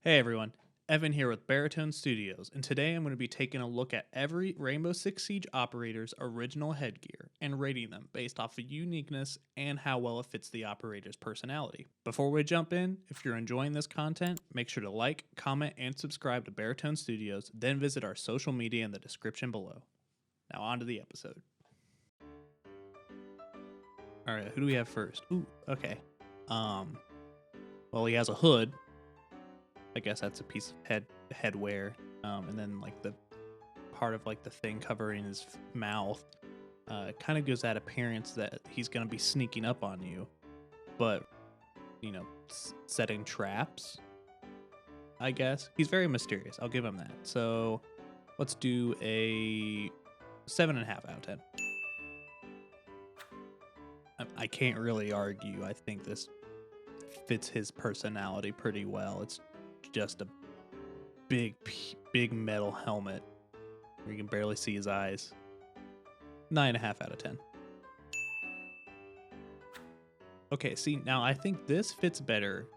Hey everyone, Evan here with Baritone Studios, and today I'm going to be taking a look at every Rainbow Six Siege operator's original headgear and rating them based off of uniqueness and how well it fits the operator's personality. Before we jump in, if you're enjoying this content, make sure to like, comment, and subscribe to Baritone Studios, then visit our social media in the description below. Now on to the episode. Alright, who do we have first? Ooh, okay. Well, he has a hood. I guess that's a piece of headwear, and then like the part of like the thing covering his mouth. It kind of gives that appearance that he's gonna be sneaking up on you, but setting traps. I guess he's very mysterious. I'll give him that. So let's do a 7.5 out of 10. I can't really argue. I think this fits his personality pretty well. It's just a big metal helmet where you can barely see his eyes. 9.5 out of 10. Okay, see, now I think this fits better.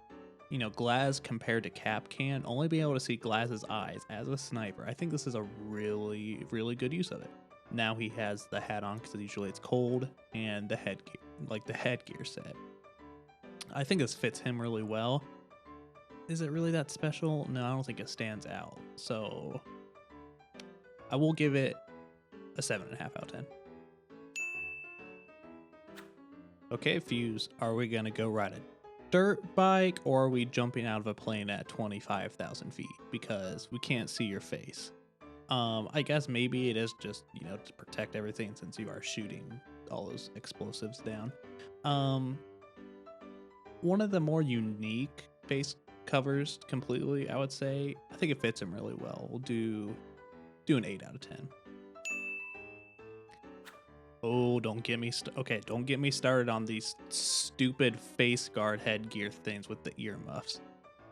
Glaz compared to Cap can only be able to see Glaz's eyes as a sniper. I think this is a really, really good use of it. Now he has the hat on because usually it's cold, and the headgear, like the headgear set. I think this fits him really well. Is it really that special? No, I don't think it stands out. So I will give it a 7.5 out of 10. Okay, Fuse, are we going to go ride a dirt bike or are we jumping out of a plane at 25,000 feet? Because we can't see your face. I guess maybe it is just, to protect everything since you are shooting all those explosives down. One of the more unique face covers completely, I would say. I think it fits him really well. We'll do an 8 out of 10. Oh, don't get me don't get me started on these stupid face guard headgear things with the earmuffs.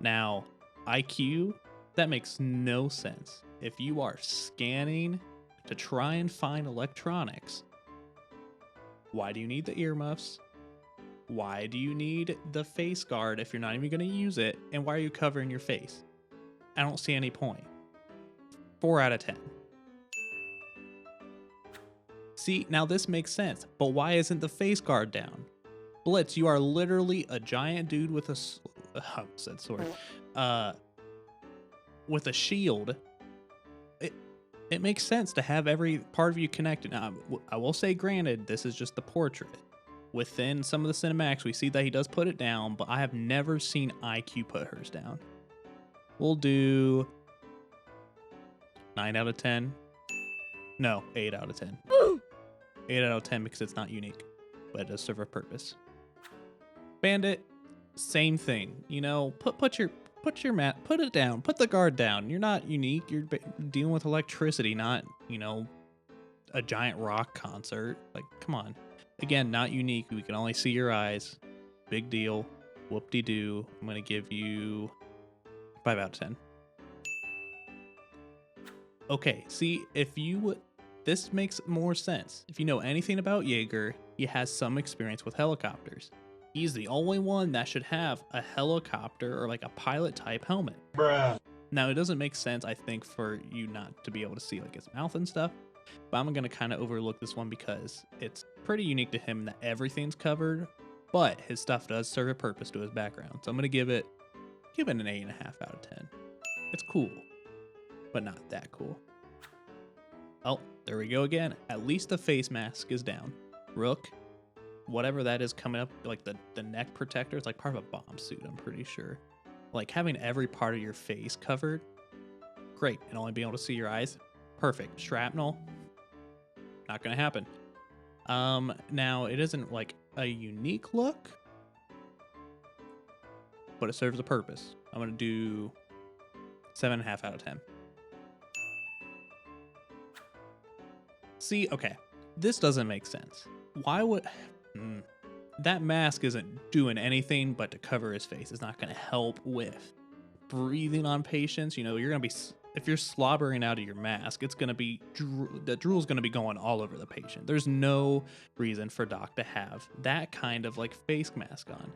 Now, IQ, that makes no sense. If you are scanning to try and find electronics, why do you need the earmuffs? Why do you need the face guard if you're not even going to use it? And why are you covering your face? I don't see any point. 4 out of 10. See, now this makes sense, but why isn't the face guard down? Blitz, you are literally a giant dude with with a shield. It makes sense to have every part of you connected. Now, I will say, granted, this is just the portrait. Within some of the cinematics, we see that he does put it down, but I have never seen IQ put hers down. We'll do 9 out of 10. No, 8 out of 10. 8 out of 10 because it's not unique, but it does serve a purpose. Bandit, same thing. Put it down. Put the guard down. You're not unique. You're dealing with electricity, not a giant rock concert. Like, come on. Again, not unique. We can only see your eyes. Big deal. Whoop-de-doo. I'm going to give you 5 out of 10. Okay, see, this makes more sense. If you know anything about Jaeger, he has some experience with helicopters. He's the only one that should have a helicopter or like a pilot type helmet. Bruh. Now, it doesn't make sense, I think, for you not to be able to see like his mouth and stuff. But I'm going to kind of overlook this one because it's pretty unique to him that everything's covered, but his stuff does serve a purpose to his background. So I'm going to give it an 8.5 out of 10. It's cool, but not that cool. Oh, there we go again. At least the face mask is down. Rook, whatever that is coming up, like the neck protector, it's like part of a bomb suit, I'm pretty sure. Like having every part of your face covered, great. And only being able to see your eyes, perfect. Shrapnel, not gonna happen. Now it isn't like a unique look, but it serves a purpose. I'm gonna do 7.5 out of 10. See, okay, this doesn't make sense. Why would that mask isn't doing anything but to cover his face? It's not gonna help with breathing on patients. You're gonna be, if you're slobbering out of your mask, it's gonna be the drool's gonna be going all over the patient. There's no reason for Doc to have that kind of like face mask on.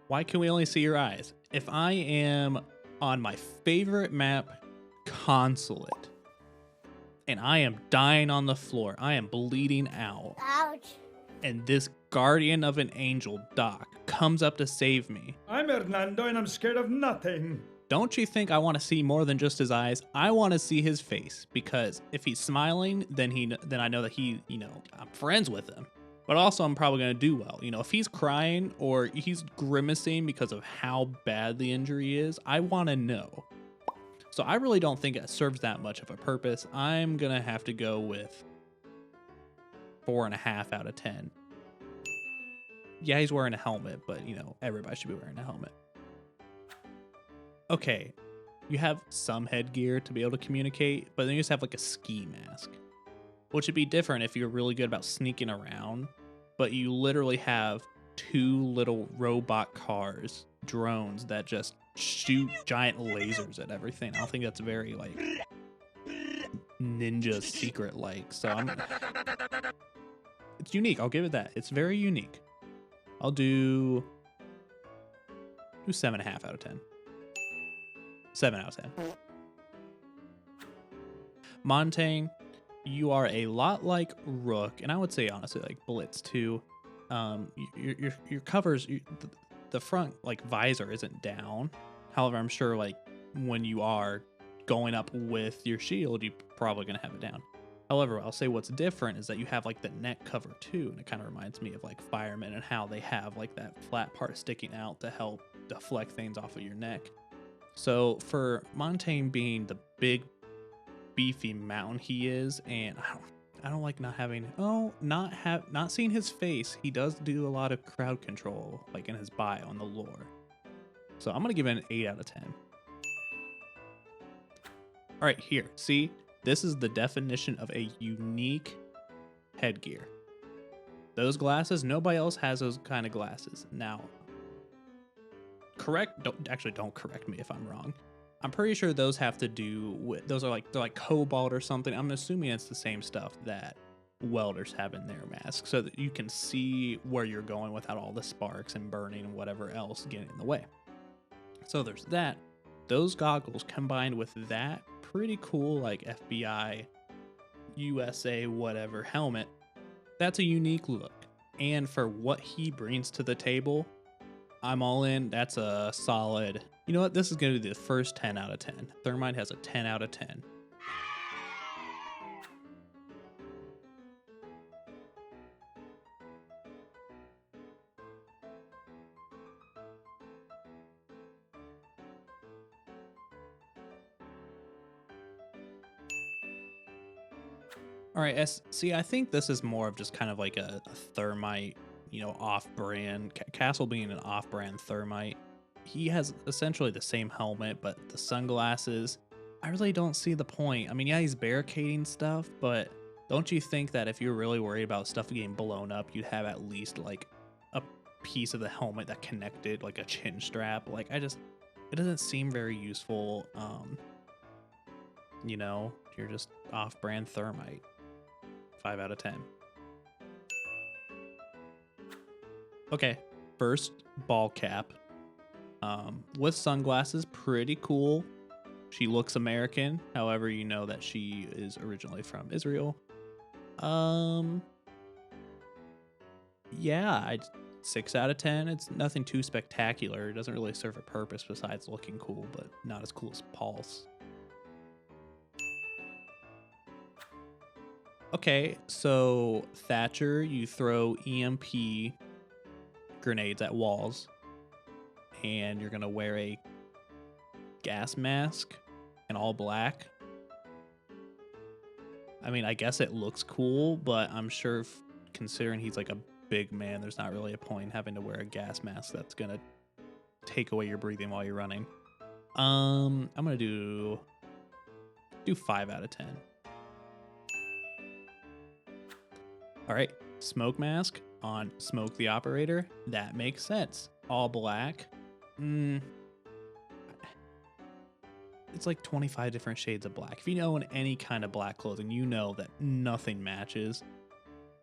Why can we only see your eyes? If I am on my favorite map, Consulate. And I am dying on the floor. I am bleeding out. Ouch. And this guardian of an angel, Doc, comes up to save me. I'm Hernando and I'm scared of nothing. Don't you think I want to see more than just his eyes? I want to see his face, because if he's smiling, then I know that I'm friends with him. But also I'm probably going to do well. If he's crying or he's grimacing because of how bad the injury is, I want to know. So I really don't think it serves that much of a purpose. I'm going to have to go with 4.5 out of 10. Yeah, he's wearing a helmet, but everybody should be wearing a helmet. Okay, you have some headgear to be able to communicate, but then you just have like a ski mask, which would be different if you're really good about sneaking around, but you literally have 2 little robot cars, drones, that just shoot giant lasers at everything. I don't think that's very like ninja secret like, so it's unique. I'll give it that. It's very unique. I'll do 7.5 out of 10. 7 out of 10. Montaigne, you are a lot like Rook, and I would say honestly like Blitz too. Your covers, the front like visor isn't down. However, I'm sure like when you are going up with your shield, you're probably gonna have it down. However, I'll say what's different is that you have like the neck cover too, and it kind of reminds me of like firemen and how they have like that flat part sticking out to help deflect things off of your neck. So for Montaigne being the big, beefy mountain he is, and I don't like not seeing his face. He does do a lot of crowd control, like in his bio on the lore. So I'm gonna give it an 8 out of 10. All right, here, see, this is the definition of a unique headgear. Those glasses, nobody else has those kind of glasses. Now, don't correct me if I'm wrong. I'm pretty sure those have to do with, they're like cobalt or something. I'm assuming it's the same stuff that welders have in their masks, so that you can see where you're going without all the sparks and burning and whatever else getting in the way. So there's that. Those goggles combined with that pretty cool like FBI, USA, whatever helmet, that's a unique look. And for what he brings to the table, I'm all in. That's a solid. You know what? This is going to be the first 10 out of 10. Thermite has a 10 out of 10. All right, see, I think this is more of just kind of like a Thermite, off-brand. Castle being an off-brand Thermite. He has essentially the same helmet, but the sunglasses, I really don't see the point. I mean, yeah, he's barricading stuff, but don't you think that if you're really worried about stuff getting blown up, you'd have at least like a piece of the helmet that connected, like a chin strap? Like, it doesn't seem very useful. You're just off-brand Thermite. 5 out of 10. Okay, first ball cap. With sunglasses, pretty cool. She looks American. However, you know that she is originally from Israel. Yeah, 6 out of 10. It's nothing too spectacular. It doesn't really serve a purpose besides looking cool, but not as cool as Pulse. Okay, so Thatcher, you throw EMP grenades at walls, and you're gonna wear a gas mask and all black. I mean, I guess it looks cool, but I'm sure considering he's like a big man, there's not really a point in having to wear a gas mask that's gonna take away your breathing while you're running. I'm gonna do 5 out of 10. All right, smoke mask on Smoke the Operator. That makes sense. All black. It's like 25 different shades of black. If you own any kind of black clothing, you know that nothing matches.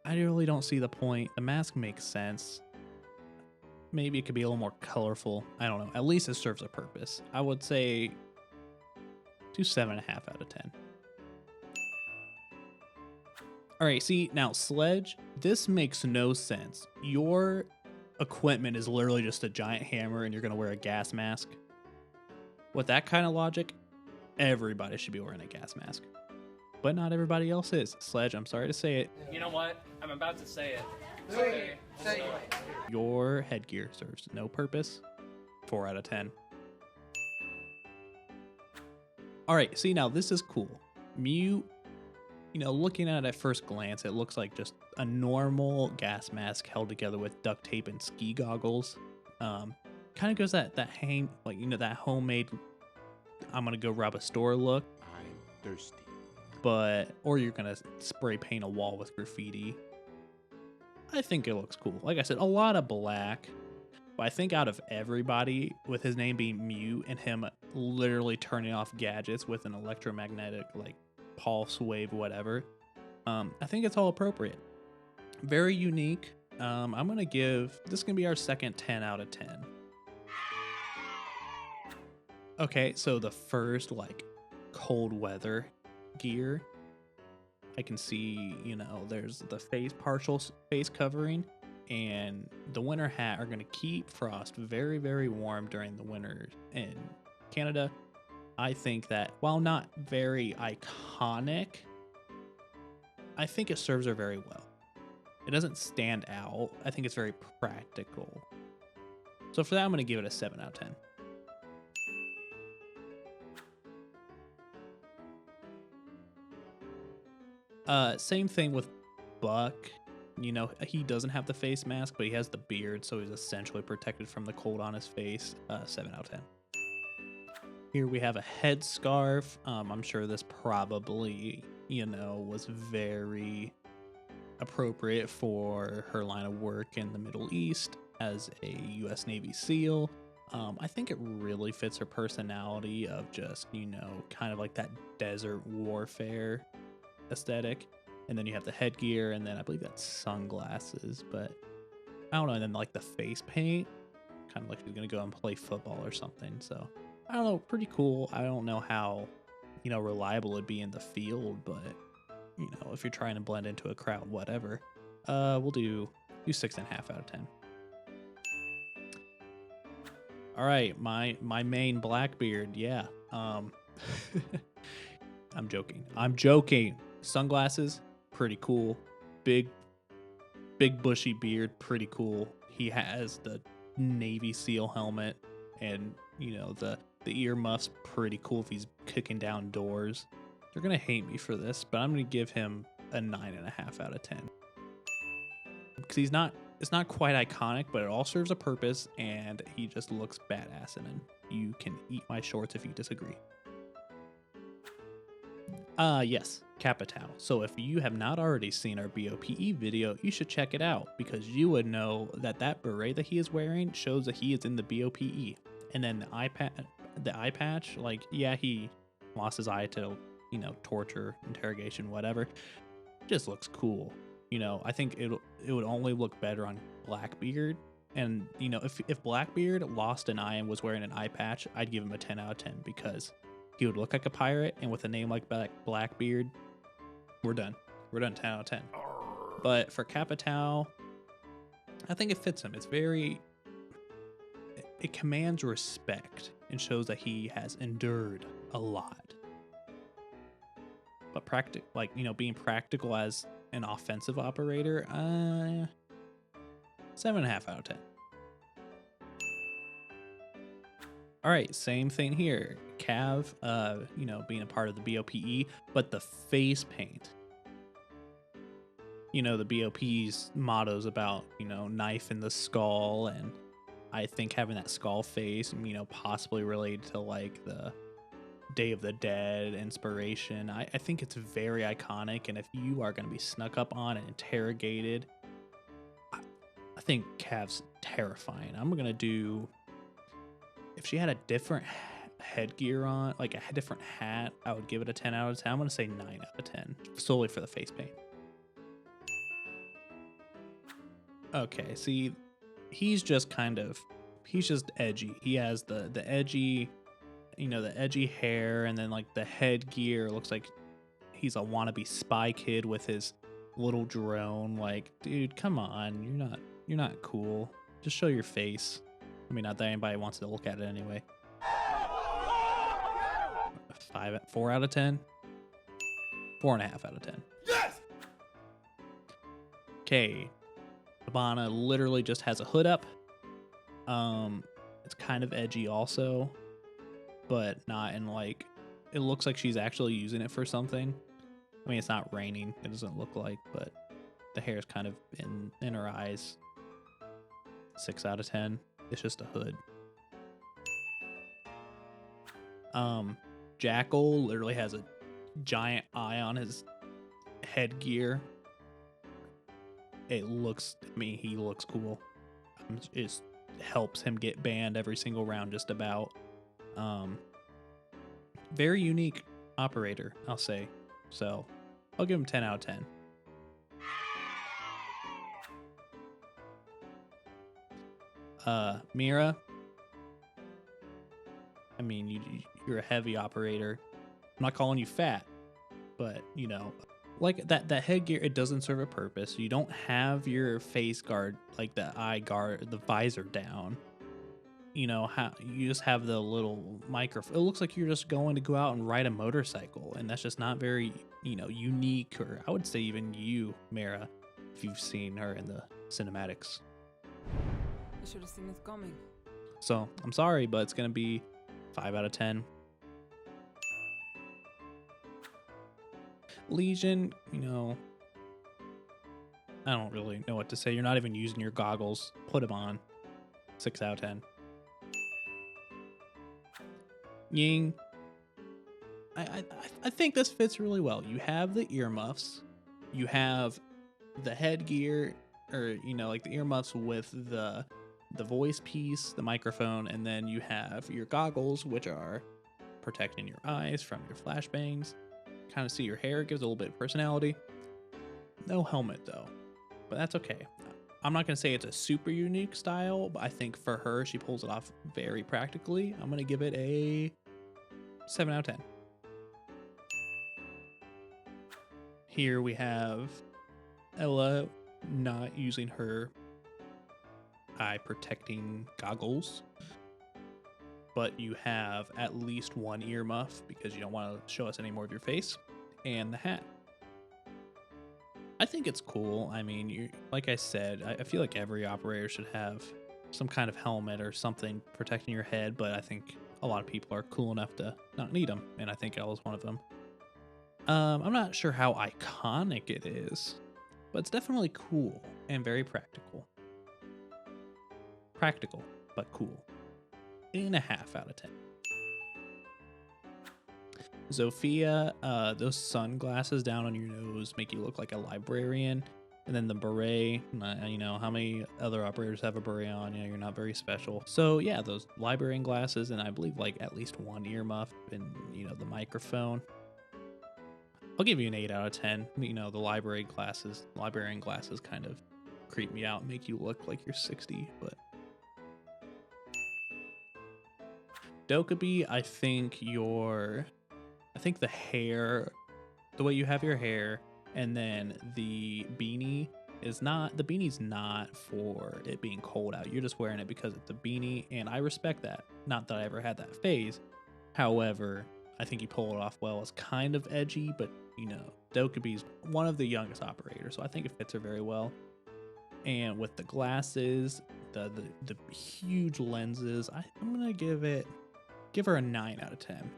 I really don't see the point. The mask makes sense. maybe it could be a little more colorful. I don't know. At least it serves a purpose. I would say do 7.5 out of 10. All right, see, now Sledge, this makes no sense. Your equipment is literally just a giant hammer and you're going to wear a gas mask. With that kind of logic, everybody should be wearing a gas mask. But not everybody else is. Sledge, I'm sorry to say it. You know what? I'm about to say it. Okay. So, Your headgear serves no purpose. 4 out of 10. All right, see, now this is cool. Mew, looking at it at first glance, it looks like just a normal gas mask held together with duct tape and ski goggles. Kind of goes that that homemade, I'm gonna go rob a store look. I'm thirsty. Or you're gonna spray paint a wall with graffiti. I think it looks cool. Like I said, a lot of black. But I think out of everybody, with his name being Mew and him literally turning off gadgets with an electromagnetic pulse wave, whatever, I think it's all appropriate. Very unique. I'm gonna give this gonna be our second 10 out of 10. Okay, so the first cold weather gear, I can see there's the partial face covering and the winter hat are going to keep Frost very, very warm during the winter in Canada. I think that while not very iconic, I think it serves her very well. It doesn't stand out. I think it's very practical. So for that, I'm going to give it a 7 out of 10. Same thing with Buck. He doesn't have the face mask, but he has the beard, so he's essentially protected from the cold on his face. 7 out of 10. Here we have a headscarf. I'm sure this probably, was very appropriate for her line of work in the Middle East as a U.S. Navy SEAL. I think it really fits her personality of just, kind of like that desert warfare aesthetic. And then you have the headgear, and then I believe that's sunglasses, but I don't know. And then the face paint, kind of like she's gonna go and play football or something. So I don't know, pretty cool. I don't know how, reliable it'd be in the field, but if you're trying to blend into a crowd, whatever. We'll do 6.5 out of 10. All right, my main Blackbeard, yeah. I'm joking. Sunglasses, pretty cool. Big bushy beard, pretty cool. He has the Navy SEAL helmet, and the earmuffs, pretty cool if he's kicking down doors. They're gonna hate me for this, but I'm gonna give him a 9.5 out of 10 because it's not quite iconic, but it all serves a purpose, and he just looks badass in it. You can eat my shorts if you disagree. Yes, Capitao. So if you have not already seen our BOPE video, you should check it out because you would know that beret that he is wearing shows that he is in the BOPE. And then the eye patch, he lost his eye to, torture, interrogation, whatever. Just looks cool. I think it would only look better on Blackbeard. And, if Blackbeard lost an eye and was wearing an eye patch, I'd give him a 10 out of 10 because he would look like a pirate, and with a name like Blackbeard, we're done. We're done 10 out of 10. But for Capitao, I think it fits him. It commands respect and shows that he has endured a lot. But being practical as an offensive operator, 7.5 out of 10. All right, same thing here. Cav, being a part of the BOPE, but the face paint. The BOP's motto's about, knife in the skull, and I think having that skull face, possibly related to the Day of the Dead inspiration. I think it's very iconic, and if you are going to be snuck up on and interrogated, I think Cav's terrifying. I'm going to do, if she had a different headgear on, a different hat, I would give it a 10 out of 10. I'm going to say 9 out of 10, solely for the face paint. Okay, see, he's just he's just edgy. He has the edgy, the edgy hair, and then like the headgear looks like he's a wannabe spy kid with his little drone. Like, dude, come on, you're not cool. Just show your face. I mean, not that anybody wants to look at it anyway. 4 out of 10. 4.5 out of 10. Yes! Okay. Hibana literally just has a hood up. It's kind of edgy also, but not in like, it looks like she's actually using it for something. I mean, it's not raining. It doesn't look like, but the hair is kind of in her eyes. 6 out of 10. It's just a hood. Jackal literally has a giant eye on his headgear. It looks, he looks cool. It helps him get banned every single round just about. Very unique operator, I'll say. So I'll give him 10 out of 10. Mira. I mean, you're a heavy operator. I'm not calling you fat, but like that headgear, it doesn't serve a purpose. You don't have your face guard, like the eye guard, the visor down. How you just have the little microphone. It looks like you're just going to go out and ride a motorcycle, and that's just not very, unique, or I would say even you, Mira, if you've seen her in the cinematics. I should have seen it coming. So I'm sorry, but it's gonna be 5 out of 10. Legion, I don't really know what to say. You're not even using your goggles. Put them on. 6 out of 10. Ying, I think this fits really well. You have the earmuffs. You have the headgear, or like the earmuffs with the voice piece, the microphone, and then you have your goggles, which are protecting your eyes from your flashbangs. Kind of see your hair, gives a little bit of personality. No helmet though, but that's okay. I'm not gonna say it's a super unique style, but I think for her, she pulls it off very practically. I'm gonna give it a 7 out of 10. Here we have Ella not using her eye protecting goggles, but you have at least one earmuff because you don't want to show us any more of your face, and the hat. I think it's cool. I mean, like I said, I feel like every operator should have some kind of helmet or something protecting your head, but I think a lot of people are cool enough to not need them, and I think Ella's one of them. I'm not sure how iconic it is, but it's definitely cool and very practical. Practical, but cool. 8.5 out of 10. Zofia, those sunglasses down on your nose make you look like a librarian. And then the beret, how many other operators have a beret on? You're not very special. So yeah, those librarian glasses, and I believe like at least one earmuff, and the microphone. I'll give you an 8 out of 10. The librarian glasses kind of creep me out, make you look like you're 60, but Dokkaebi, I think the hair, the way you have your hair, and then the beanie's not for it being cold out. You're just wearing it because it's a beanie, and I respect that. Not that I ever had that phase. However, I think you pull it off well. It's kind of edgy, but Dokkaebi's one of the youngest operators, so I think it fits her very well. And with the glasses, the huge lenses, I'm gonna give her a 9 out of 10.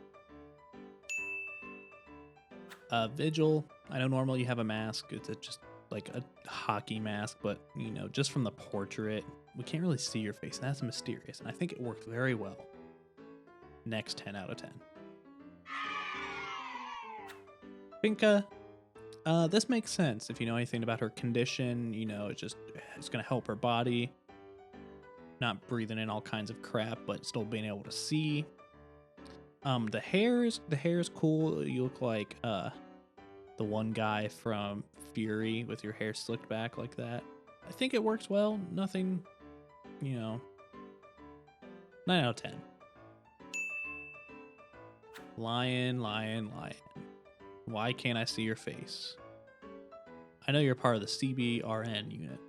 Vigil, I know normally you have a mask. It's just like a hockey mask, but just from the portrait, we can't really see your face, and that's mysterious, and I think it worked very well. Next, 10 out of 10. Pinka, this makes sense if you know anything about her condition. It's gonna help her body, not breathing in all kinds of crap, but still being able to see. The hair is cool. You look like the one guy from Fury with your hair slicked back like that. I think it works well. Nothing you know, 9 out of 10. Lion, lion, lion. Why can't I see your face? I know you're part of the CBRN unit,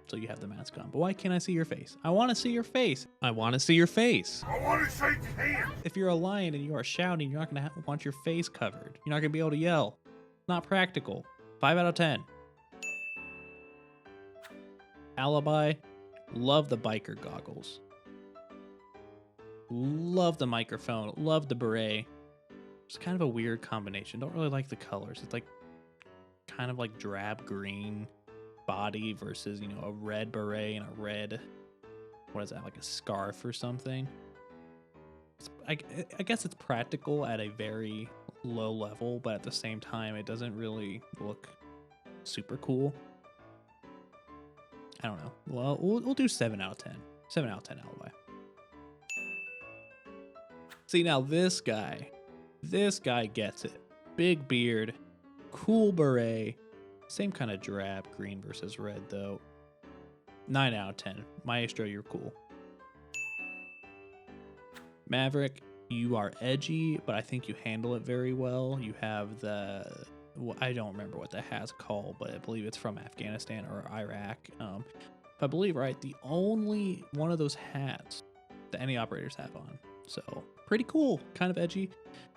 so you have the mask on, but why can't I see your face? I want to see your face. I want to see your face. I want to shake hands. If you're a lion and you are shouting, you're not going to want your face covered. You're not going to be able to yell. Not practical. 5 out of 10. Alibi. Love the biker goggles. Love the microphone. Love the beret. It's kind of a weird combination. Don't really like the colors. It's like kind of like drab green body versus, you know, a red beret and a red, what is that, like a scarf or something. I guess it's practical at a very low level, but at the same time, it doesn't really look super cool. I don't know. Well, we'll do 7 out of 10. 7 out of 10 alibi. See, now this guy gets it. Big beard, cool beret, same kind of drab, green versus red though. 9 out of 10. Maestro, you're cool. Maverick, you are edgy, but I think you handle it very well. You have the, I don't remember what the hat's called, but I believe it's from Afghanistan or Iraq. If I believe right, the only one of those hats that any operators have on. So pretty cool, kind of edgy.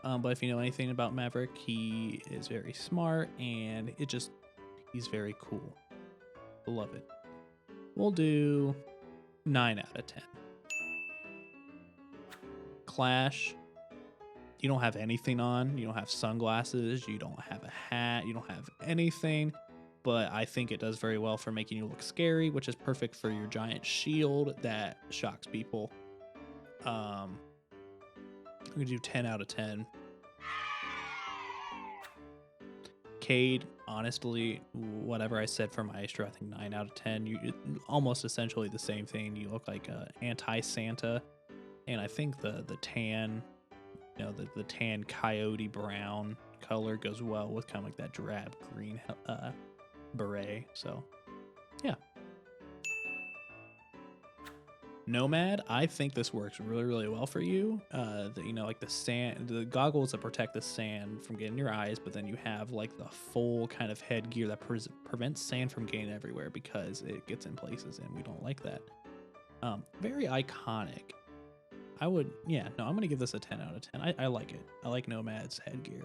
But if you know anything about Maverick, he is very smart and he's very cool. Love it. We'll do 9 out of 10. Clash, you don't have anything on. You don't have sunglasses. You don't have a hat. You don't have anything. But I think it does very well for making you look scary, which is perfect for your giant shield that shocks people. I'm going to do 10 out of 10. Cade, honestly, whatever I said for Maestro, I think 9 out of 10. You almost essentially the same thing. You look like a anti-Santa. And I think the tan, you know, the tan coyote brown color goes well with kind of like that drab green beret. So, yeah. Nomad, I think this works really, really well for you. You know, like the goggles that protect the sand from getting in your eyes, but then you have like the full kind of headgear that prevents sand from getting everywhere because it gets in places, and we don't like that. Very iconic. I'm going to give this a 10 out of 10. I like it. I like Nomad's headgear.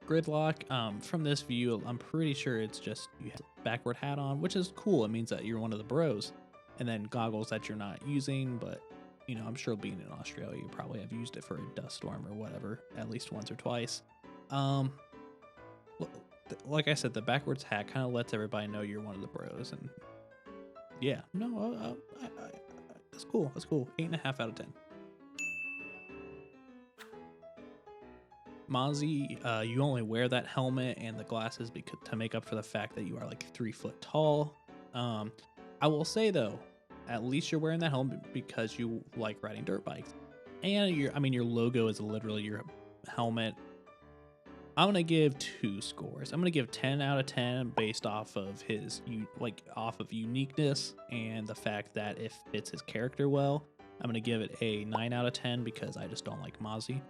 Gridlock, from this view, I'm pretty sure it's just you have a backward hat on, which is cool. It means that you're one of the bros. And then goggles that you're not using, but, you know, I'm sure being in Australia, you probably have used it for a dust storm or whatever, at least once or twice. Like I said, the backwards hat kind of lets everybody know you're one of the bros. And yeah, no, that's cool. That's cool. 8.5 out of 10. Mozzie, you only wear that helmet and the glasses to make up for the fact that you are like 3 foot tall. I will say though, at least you're wearing that helmet because you like riding dirt bikes, and your logo is literally your helmet. I'm gonna give 2 scores. I'm gonna give 10 out of 10 based off of off of uniqueness and the fact that it fits his character well. I'm gonna give it a 9 out of 10 because I just don't like Mozzie.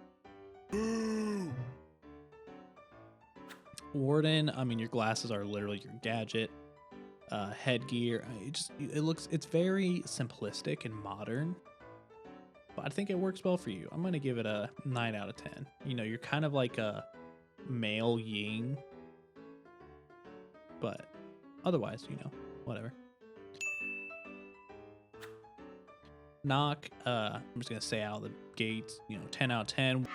Warden, your glasses are literally your gadget. Headgear, it's very simplistic and modern, but I think it works well for you. I'm gonna give it a 9 out of 10. You know, you're kind of like a male Ying, but otherwise, you know, whatever. Knock, I'm just gonna say out of the gates, 10 out of 10.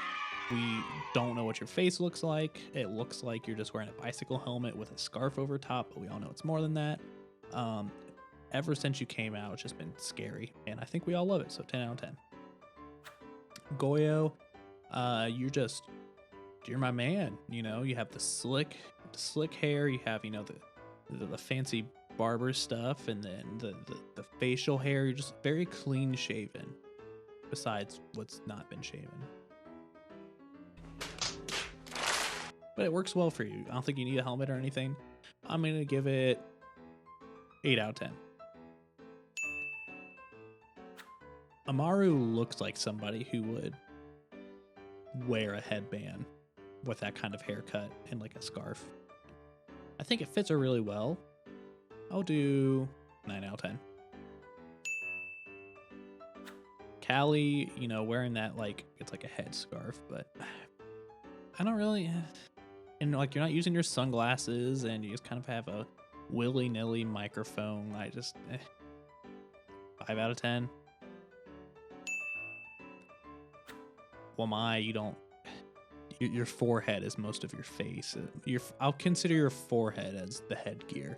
We don't know what your face looks like. It looks like you're just wearing a bicycle helmet with a scarf over top, but we all know it's more than that. Ever since you came out, it's just been scary, and I think we all love it, so 10 out of 10. Goyo, you're my man. You know, you have the slick hair, you have, the fancy barber stuff, and then the facial hair. You're just very clean shaven, besides what's not been shaven. But it works well for you. I don't think you need a helmet or anything. I'm going to give it 8 out of 10. Amaru looks like somebody who would wear a headband with that kind of haircut and like a scarf. I think it fits her really well. I'll do 9 out of 10. Callie, you know, wearing that like it's like a head scarf, but I don't really. And like you're not using your sunglasses, and you just kind of have a willy-nilly microphone. I just 5 out of 10. Wamai, you don't. Your forehead is most of your face. I'll consider your forehead as the headgear.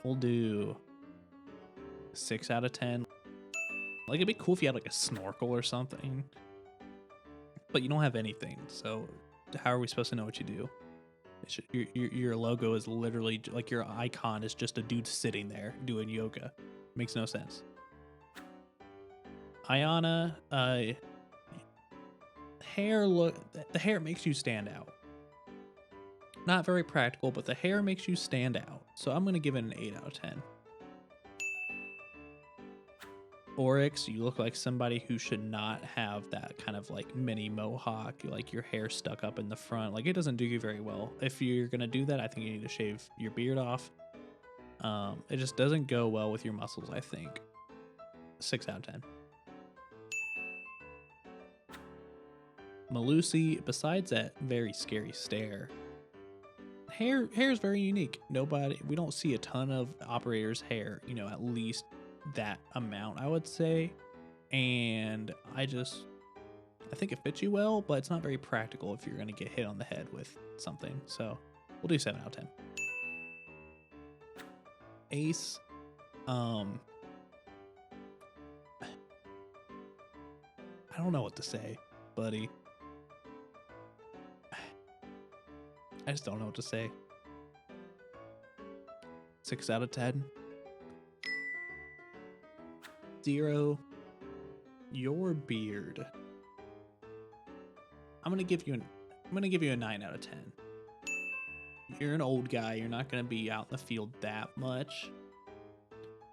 We'll do 6 out of 10. Like it'd be cool if you had like a snorkel or something, but you don't have anything. So how are we supposed to know what you do? Your logo is literally like your icon is just a dude sitting there doing yoga. Makes no sense. Ayana, the hair makes you stand out. Not very practical, but the hair makes you stand out. So I'm gonna give it an 8 out of 10. Oryx, you look like somebody who should not have that kind of like mini mohawk, like your hair stuck up in the front. Like it doesn't do you very well. If you're gonna do that, I think you need to shave your beard off. It just doesn't go well with your muscles, I think. 6 out of 10. Malusi, besides that very scary stare, hair is very unique. We don't see a ton of operators' hair, you know, at least that amount, I would say. And I think it fits you well, but it's not very practical if you're going to get hit on the head with something. So we'll do 7 out of 10. Ace, I don't know what to say, buddy. I just don't know what to say. 6 out of 10. 0. Your beard. I'm gonna give you a 9 out of 10. You're an old guy. You're not gonna be out in the field that much.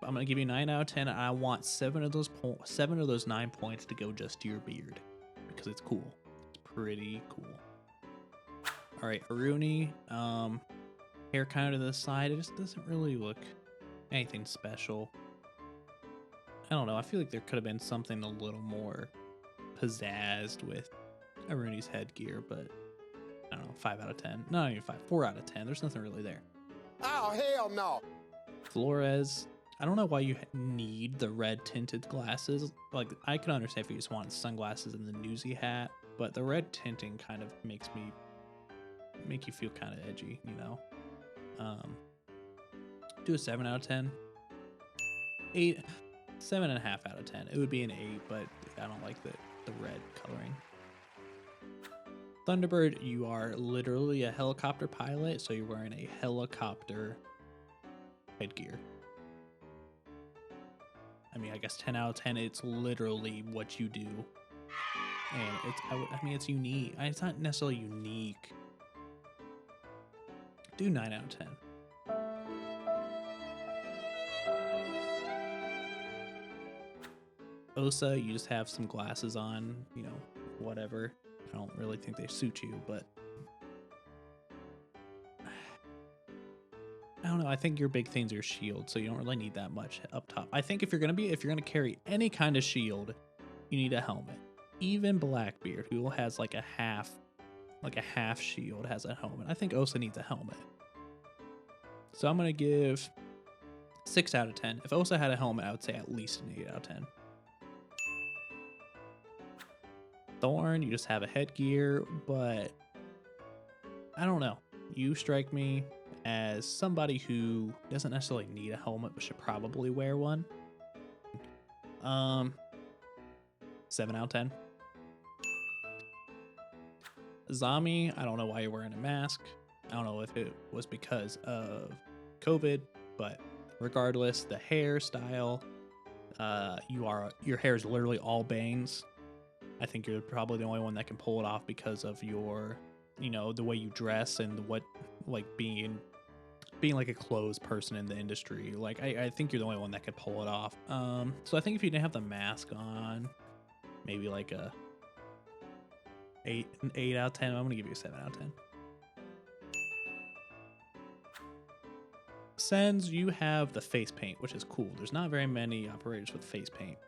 But I'm gonna give you a 9 out of 10. And I want 7 of those 9 points to go just to your beard because it's cool. It's pretty cool. All right, Aruni. Hair kind of to the side. It just doesn't really look anything special. I don't know. I feel like there could have been something a little more pizzazzed with Aruni's headgear, but I don't know. 5 out of 10. Not even 5. 4 out of 10. There's nothing really there. Oh, hell no. Flores. I don't know why you need the red tinted glasses. Like, I could understand if you just wanted sunglasses and the newsy hat, but the red tinting kind of make you feel kind of edgy, you know? Do a 7 out of 10. 8. 7.5 out of 10. It would be an 8, but I don't like the red coloring. Thunderbird, you are literally a helicopter pilot, so you're wearing a helicopter headgear. I mean, I guess 10 out of 10, it's literally what you do. And it's unique. It's not necessarily unique. Do 9 out of 10. Osa, you just have some glasses on, you know, whatever. I don't really think they suit you, but I don't know. I think your big thing's your shield, so you don't really need that much up top. I think if you're gonna carry any kind of shield, you need a helmet. Even Blackbeard, who has like a half shield, has a helmet. I think Osa needs a helmet. So I'm gonna give 6 out of 10. If Osa had a helmet, I would say at least an 8 out of 10. Thorn, you just have a headgear, but I don't know. You strike me as somebody who doesn't necessarily need a helmet, but should probably wear one. 7 out of 10. Zami, I don't know why you're wearing a mask. I don't know if it was because of COVID, but regardless, the hairstyle, your hair is literally all bangs. I think you're probably the only one that can pull it off because of your, you know, the way you dress and what, like, being being like a clothes person in the industry, like I think you're the only one that could pull it off. So I think if you didn't have the mask on, maybe like an 8 out of 10. I'm gonna give you a 7 out of 10. Sens, you have the face paint, which is cool. There's not very many operators with face paint.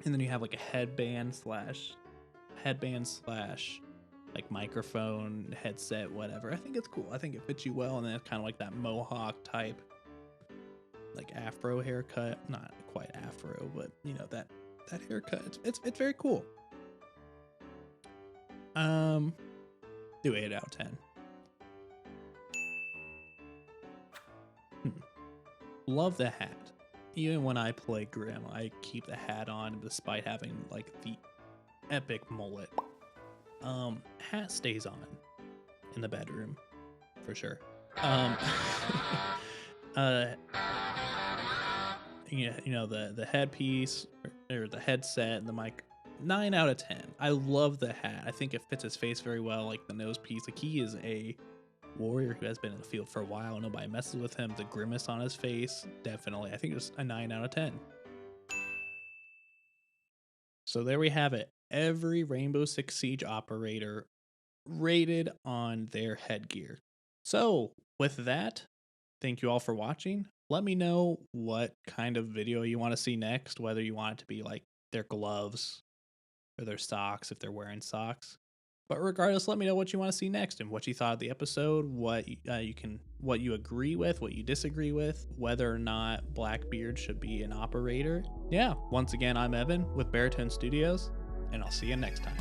And then you have like a headband slash like microphone, headset, whatever. I think it's cool. I think it fits you well. And then it's kind of like that mohawk type, like afro haircut. Not quite afro, but you know, that haircut. It's very cool. Do 8 out of 10. Love the hat. Even when I play Grim, I keep the hat on despite having like the epic mullet. Hat stays on in the bedroom for sure. You know the headpiece or the headset and the mic. 9 out of 10. I love the hat. I think it fits his face very well, like the nose piece. Like he is a warrior who has been in the field for a while. Nobody messes with him. The grimace on his face, definitely. I think it's a 9 out of 10. So there we have it. Every Rainbow Six Siege operator rated on their headgear. So with that, thank you all for watching. Let me know what kind of video you want to see next, whether you want it to be like their gloves or their socks if they're wearing socks. But regardless, let me know what you want to see next and what you thought of the episode, what you agree with, what you disagree with, whether or not Blackbeard should be an operator. Yeah, once again, I'm Evan with Baritone Studios, and I'll see you next time.